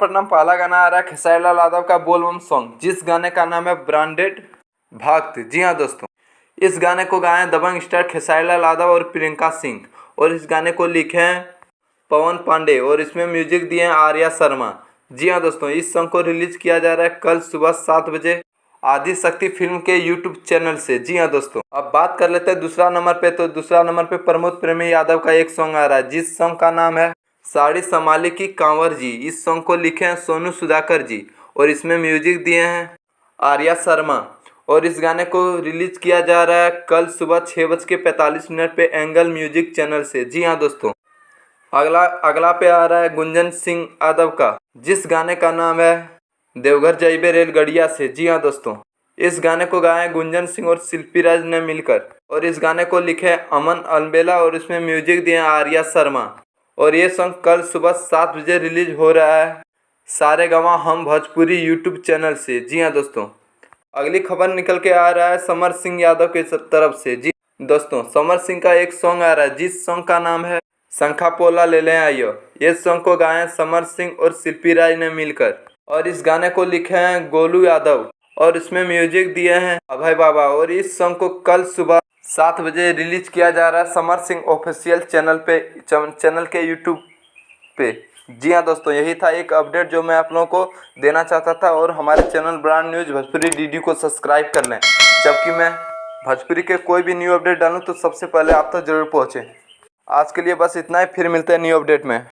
प्रणाम। पहला गाना आ रहा है खेसारी लाल यादव का बोलबम सॉन्ग, जिस गाने का नाम है ब्रांडेड भक्त। जी हाँ दोस्तों, इस गाने को गाए दबंग स्टार खेसारी लाल यादव और प्रियंका सिंह, और इस गाने को लिखे हैं पवन पांडे, और इसमें म्यूजिक दिए हैं आर्या शर्मा। जी हाँ दोस्तों, इस सॉन्ग को रिलीज किया जा रहा है कल सुबह 7 बजे आदि शक्ति फिल्म के यूट्यूब चैनल से। जी हाँ दोस्तों, अब बात कर लेते हैं दूसरा नंबर पे। तो दूसरा नंबर पे प्रमोद प्रेमी यादव का एक सॉन्ग आ रहा है, जिस सॉन्ग का नाम है साड़ी संभाली की कांवर जी। इस सॉन्ग को लिखे हैं सोनू सुधाकर जी, और इसमें म्यूजिक दिए हैं आर्या शर्मा, और इस गाने को रिलीज किया जा रहा है कल सुबह 6:45 पे एंगल म्यूजिक चैनल से। जी हाँ दोस्तों, अगला पे आ रहा है गुंजन सिंह यादव का, जिस गाने का नाम है देवघर जइबे रेलगड़िया से। जी हाँ दोस्तों, इस गाने को गाए गुंजन सिंह और शिल्पी राज ने मिलकर, और इस गाने को लिखे अमन अलबेला, और इसमें म्यूजिक दिए आर्या शर्मा, और ये सॉन्ग कल सुबह 7 बजे रिलीज हो रहा है सारेगामा हम भोजपुरी यूट्यूब चैनल से। जी हाँ दोस्तों, अगली खबर निकल के आ रहा है समर सिंह यादव के तरफ से। जी दोस्तों, समर सिंह का एक सॉन्ग आ रहा है, जिस सॉन्ग का नाम है शंखा पोला ले ले आइयो। ये सॉन्ग को गाए समर सिंह और शिल्पी राज ने मिलकर, और इस गाने को लिखे हैं गोलू यादव, और इसमें म्यूजिक दिए हैं अभय बाबा, और इस सॉन्ग को कल सुबह 7 बजे रिलीज किया जा रहा है समर सिंह ऑफिशियल चैनल के यूट्यूब पे। जी हाँ दोस्तों, यही था एक अपडेट जो मैं आप लोगों को देना चाहता था, और हमारे channel brand news Bhojpuri DD को सब्सक्राइब कर लें, जबकि मैं भोजपुरी के कोई भी न्यू अपडेट डालूँ तो सबसे पहले आप तक जरूर पहुँचे। आज के लिए बस इतना ही, फिर मिलते हैं न्यू अपडेट में।